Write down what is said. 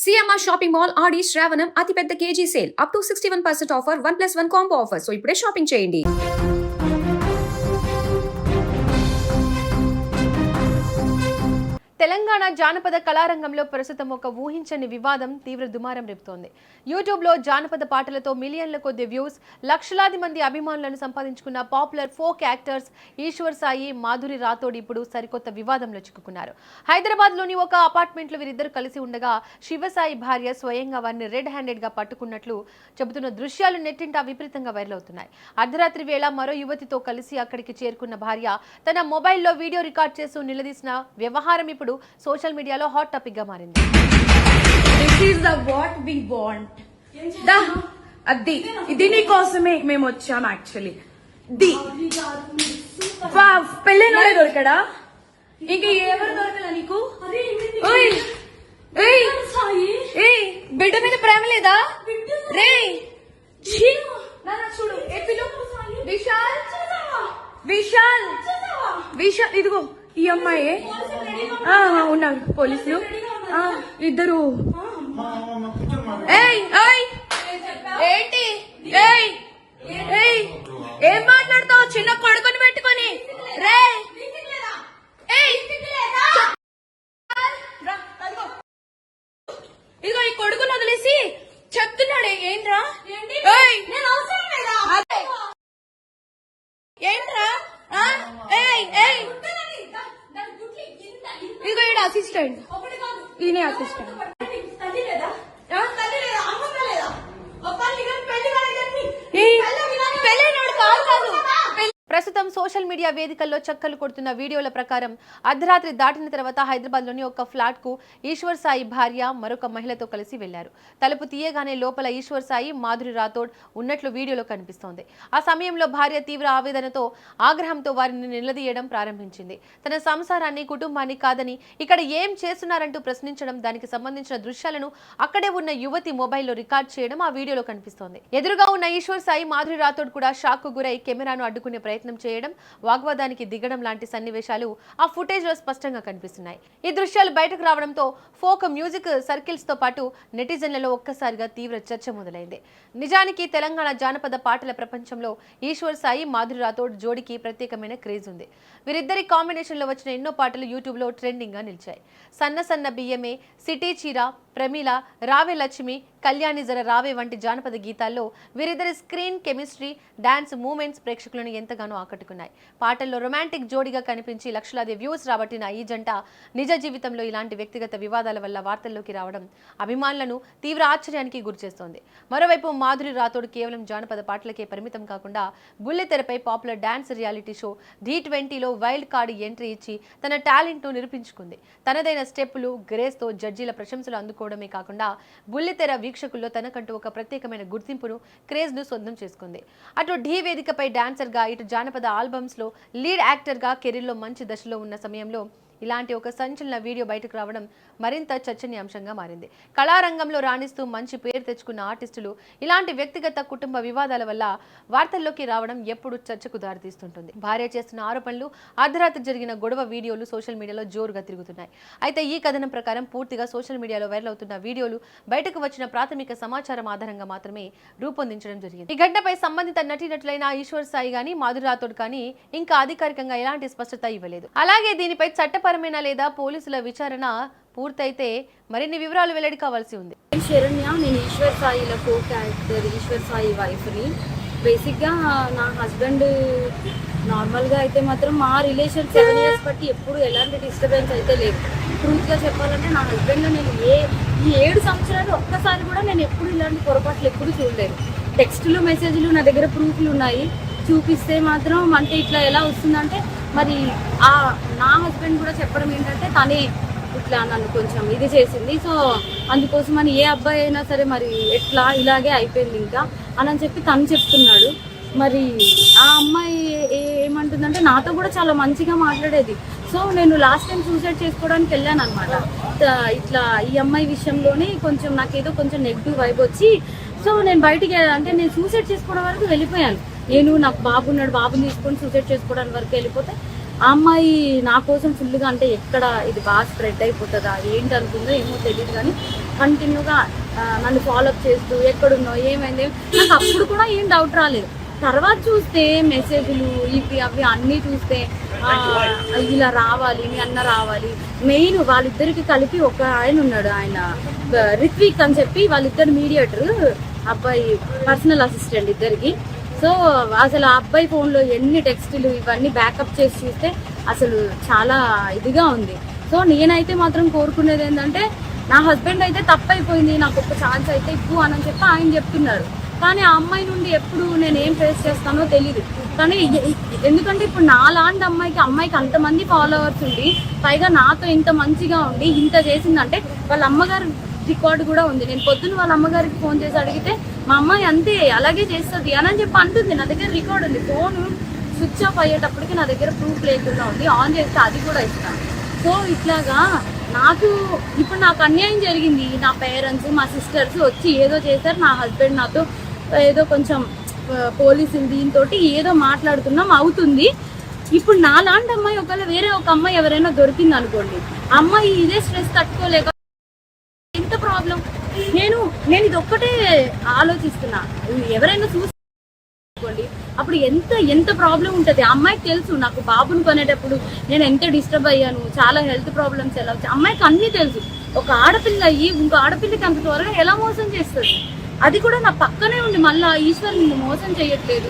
CMR shopping mall ఆడి శ్రావణం అతిపెద్ద KG sale up to 61% offer 1+1 combo offer. So ఇప్పుడే shopping చేయండి. తెలంగాణ జానపద కళారంగంలో ప్రస్తుతం ఒక ఊహించని వివాదం తీవ్ర దుమారం రేపుతోంది. యూట్యూబ్లో జానపద పాటలతో మిలియన్ల కొద్ది వ్యూస్, లక్షలాది మంది అభిమానులను సంపాదించుకున్న popular folk actors Eshwar Sai, Madhuri Rathod ఇప్పుడు సరికొత్త వివాదంలో చిక్కుకున్నారు. హైదరాబాద్లోని ఒక అపార్ట్మెంట్లో వీరిద్దరు కలిసి ఉండగా శివసాయి భార్య స్వయంగా వారిని రెడ్ హ్యాండెడ్గా పట్టుకున్నట్లు చెబుతున్న దృశ్యాలు నెట్టింట విపరీతంగా వైరల్ అవుతున్నాయి. అర్ధరాత్రి వేళ మరో యువతితో కలిసి అక్కడికి చేరుకున్న భార్య తన మొబైల్లో వీడియో రికార్డ్ చేస్తూ నిలదీసిన వ్యవహారం ఇప్పుడు సోషల్ మీడియాలో హాట్ టాపిక్ గా మారింది. ఇది నీ కోసమే మేము వచ్చాం. యాక్చువల్లీ పెళ్ళైనోడే దొరికడా? ఇంకా ఎవరు దొరకలా నీకు? బిడ్డ మీద ప్రేమ లేదా? రే చూడు, విశాల్ విశాల్ విశాల్ ఇదిగో ఈ అమ్మాయి ఉన్నారు పోలీసులు ఇద్దరు. ఏంటి ఏం మాట్లాడతావు? చిన్న కొడుకుని పెట్టుకొని రే ఇదిగో ఈ కొడుకుని వదిలేసి చెప్తున్నాడే ఏంట్రా? ఏంట్రా? ఇదిగో ఈడ అసిస్టెంట్, ఈయనే అసిస్టెంట్. ప్రస్తుతం సోషల్ మీడియా వేదికల్లో చక్కర్లు కొడుతున్న వీడియోల ప్రకారం అర్ధరాత్రి దాటిన తర్వాత హైదరాబాద్లోని ఒక ఫ్లాట్ కు ఈశ్వర్ సాయి భార్య మరొక మహిళతో కలిసి వెళ్లారు. తలుపు తీయగానే లోపల ఈశ్వర్ సాయి, మాధురి రాథోడ్ ఉన్నట్లు వీడియోలో కనిపిస్తోంది. ఆ సమయంలో భార్య తీవ్ర ఆవేదనతో, ఆగ్రహంతో వారిని నిలదీయడం ప్రారంభించింది. తన సంసారాన్ని, కుటుంబాన్ని కాదని ఇక్కడ ఏం చేస్తున్నారంటూ ప్రశ్నించడం, దానికి సంబంధించిన దృశ్యాలను అక్కడే ఉన్న యువతి మొబైల్లో రికార్డ్ చేయడం ఆ వీడియోలో కనిపిస్తోంది. ఎదురుగా ఉన్న ఈశ్వర్ సాయి, మాధురి రాథోడ్ కూడా షాక్ కు గురై కెమెరాను అడ్డుకునే ప్రయత్నం చేయడం, వాగ్వాదానికి దిగడం లాంటి సన్నివేశాలు ఆ ఫుటేజ్ లో స్పష్టంగా కనిపిస్తున్నాయి. ఈ దృశ్యాలు బయటకు రావడంతో ఫోక్ మ్యూజిక్ సర్కిల్స్ తో పాటు నెటిజన్లలో ఒక్కసారిగా తీవ్ర చర్చ మొదలైంది. నిజానికి తెలంగాణ జానపద పాటల ప్రపంచంలో ఈశ్వర్ సాయి, మాధురి రాథోడ్ జోడికి ప్రత్యేకమైన క్రేజ్ ఉంది. వీరిద్దరి కాంబినేషన్ లో వచ్చిన ఎన్నో పాటలు యూట్యూబ్ లో ట్రెండింగ్ గా నిలిచాయి. సన్న సన్న బియ్యమే, సిటీ చీర, ప్రమీల, రావే లక్ష్మి, కళ్యాణి జర రావే వంటి జానపద గీతాల్లో వీరిద్దరి స్క్రీన్ కెమిస్ట్రీ, డాన్స్ మూమెంట్స్ ప్రేక్షకులను ఎంతగానో ఆకట్టుకున్నాయి. పాటల్లో రొమాంటిక్ జోడిగా కనిపించి లక్షలాది వ్యూస్ రాబట్టిన ఈ జంట నిజ జీవితంలో ఇలాంటి వ్యక్తిగత వివాదాల వల్ల వార్తల్లోకి రావడం అభిమానులను తీవ్ర ఆశ్చర్యానికి గురిచేస్తోంది. మరోవైపు మాధురి రాథోడ్ కేవలం జానపద పాటలకే పరిమితం కాకుండా బుల్లితెరపై పాపులర్ డాన్స్ రియాలిటీ షో D20లో వైల్డ్ కార్డ్ ఎంట్రీ ఇచ్చి తన టాలెంట్ ను నిరూపించుకుంది. తనదైన స్టెప్పులు, గ్రేస్తో జడ్జీల ప్రశంసలు అందుకోవడమే కాకుండా బుల్లితెర వీక్షకుల్లో తనకంటూ ఒక ప్రత్యేకమైన గుర్తింపును, క్రేజ్ ను సొంతం చేసుకుంది. అటు ఢీ వేదికపై డాన్సర్ గా, ఇటు జానపద ఆల్బమ్స్ లో లీడ్ యాక్టర్ గా కెరీర్ లో మంచి దశలో ఉన్న సమయంలో ఇలాంటి ఒక సంచలన వీడియో బయటకు రావడం మరింత చర్చనీయాంశంగా మారింది. కళారంగంలో రాణిస్తూ మంచి పేరు తెచ్చుకున్న ఆర్టిస్టులు ఇలాంటి వ్యక్తిగత, కుటుంబ వివాదాల వల్ల వార్తల్లోకి రావడం ఎప్పుడు చర్చకు దారితీస్తుంటుంది. భార్య చేస్తున్న ఆరోపణలు, అర్ధరాత్రి జరిగిన గొడవ వీడియోలు సోషల్ మీడియాలో జోరుగా తిరుగుతున్నాయి. అయితే ఈ కథనం ప్రకారం పూర్తిగా సోషల్ మీడియాలో వైరల్ అవుతున్న వీడియోలు బయటకు వచ్చిన ప్రాథమిక సమాచారం ఆధారంగా మాత్రమే రూపొందించడం జరిగింది. ఈ ఘటనపై సంబంధిత నటీనటులైన ఈశ్వర్ సాయి గానీ, మాధురి రాథోడ్ కానీ ఇంకా అధికారికంగా ఎలాంటి స్పష్టత ఇవ్వలేదు. అలాగే దీనిపై చట్టపరమైన లేదా పోలీసుల విచారణ పూర్తయితే మరిన్ని వివరాలు వెల్లడి కావాల్సి ఉంది. శరణ్య, నేను ఈశ్వర్ సాయిల కో క్యారెక్టర్, ఈశ్వర్ సాయి వైఫ్ని. బేసిక్గా నా హస్బెండ్ నార్మల్గా అయితే మాత్రం మా రిలేషన్ 7 years బట్టి ఎప్పుడు ఎలాంటి డిస్టర్బెన్స్ అయితే లేదు. ట్రూత్గా చెప్పాలంటే నా హస్బెండ్లో నేను ఈ 7 సంవత్సరాలు ఒక్కసారి కూడా నేను ఎప్పుడు ఇలాంటి పొరపాట్లు ఎప్పుడు చూడలేదు. టెక్స్టులు, మెసేజ్లు నా దగ్గర ప్రూఫ్లు ఉన్నాయి. చూపిస్తే మాత్రం అంటే ఇట్లా ఎలా వస్తుందంటే మరి నా హస్బెండ్ కూడా చెప్పడం ఏంటంటే తనే ఇట్లా నన్ను కొంచెం ఇది చేసింది. సో అందుకోసం అని ఏ అబ్బాయి అయినా సరే మరి ఎట్లా ఇలాగే అయిపోయింది ఇంకా అని చెప్పి తను చెప్తున్నాడు. మరి ఆ అమ్మాయి ఏమంటుందంటే నాతో కూడా చాలా మంచిగా మాట్లాడేది. సో నేను లాస్ట్ టైం సూసైడ్ చేసుకోవడానికి వెళ్ళాను అనమాట. ఇట్లా ఈ అమ్మాయి విషయంలోనే కొంచెం నాకేదో కొంచెం నెగిటివ్ వైబ్ వచ్చి సో నేను బయటికి అంటే నేను సూసైడ్ చేసుకోవడం వరకు వెళ్ళిపోయాను. నేను నాకు బాబున్నాడు, బాబుని తీసుకొని సూసైడ్ చేసుకోవడానికి వరకు వెళ్ళిపోతే ఆ అమ్మాయి నా కోసం ఫుల్గా అంటే ఎక్కడ ఇది బాగా స్ప్రెడ్ అయిపోతుందా ఏంటి అనుకుందో ఏమో తెలియదు, కానీ కంటిన్యూగా నన్ను ఫాలోఅప్ చేస్తూ ఎక్కడున్నావు ఏమైంది, నాకు అప్పుడు కూడా ఏం డౌట్ రాలేదు. తర్వాత చూస్తే మెసేజ్లు ఇవి అవి అన్నీ చూస్తే ఇలా రావాలి, మీ అన్న రావాలి. మెయిన్ వాళ్ళిద్దరికి కలిపి ఒక ఆయన ఉన్నాడు, ఆయన రిత్విక్ అని చెప్పి, వాళ్ళిద్దరు మీడియేటర్, అబ్బాయి పర్సనల్ అసిస్టెంట్ ఇద్దరికి. సో అసలు ఆ అబ్బాయి ఫోన్లో ఎన్ని టెక్స్టులు ఇవన్నీ బ్యాకప్ చేసి చూస్తే అసలు చాలా ఇదిగా ఉంది. సో నేనైతే మాత్రం కోరుకునేది ఏంటంటే, నా హస్బెండ్ అయితే తప్పైపోయింది, నాకు ఒక ఛాన్స్ అయితే ఇవ్వు అని చెప్పి ఆయన చెప్తున్నారు. కానీ ఆ అమ్మాయి నుండి ఎప్పుడు నేను ఏం ఫేస్ చేస్తానో తెలీదు. కానీ ఎందుకంటే ఇప్పుడు నాలాంటి అమ్మాయికి అంతమంది ఫాలోవర్స్ ఉండి, పైగా నాతో ఇంత మంచిగా ఉండి ఇంత చేసిందంటే వాళ్ళ అమ్మగారు రికార్డు కూడా ఉంది. నేను పొద్దున్న వాళ్ళ అమ్మగారికి ఫోన్ చేసి అడిగితే మా అమ్మాయి అంతే అలాగే చేస్తుంది అని చెప్పి అంటుంది. నా దగ్గర రికార్డు ఉంది. ఫోన్ స్విచ్ ఆఫ్ అయ్యేటప్పటికి నా దగ్గర ప్రూఫ్ లేకుండా ఉంది, ఆన్ చేస్తే అది కూడా ఇస్తాను. సో ఇట్లాగా నాకు అన్యాయం జరిగింది. నా పేరెంట్స్, మా సిస్టర్స్ వచ్చి ఏదో చేశారు. నా హస్బెండ్ నాతో ఏదో కొంచెం పోలీసులు దీంతో ఏదో మాట్లాడుతున్నాం అవుతుంది. ఇప్పుడు నాలాంటి అమ్మాయి ఒకవేళ వేరే ఒక అమ్మాయి ఎవరైనా దొరికింది అనుకోండి, అమ్మాయి ఇదే స్ట్రెస్ తట్టుకోలేక ఎంత ప్రాబ్లం. నేను ఇది ఒక్కటే ఆలోచిస్తున్నా, ఎవరైనా చూసుకోండి అప్పుడు ఎంత ప్రాబ్లం ఉంటుంది. అమ్మాయికి తెలుసు నాకు బాబుని కొనేటప్పుడు నేను ఎంత డిస్టర్బ్ అయ్యాను, చాలా హెల్త్ ప్రాబ్లమ్స్ ఎలా వచ్చాయి అమ్మాయికి అన్నీ తెలుసు. ఒక ఆడపిల్ల అయ్యి ఇంకో ఆడపిల్లకి అంత త్వరగా ఎలా మోసం చేస్తుంది? అది కూడా నా పక్కనే ఉండి మళ్ళీ ఈశ్వర్ నిన్ను మోసం చేయట్లేదు.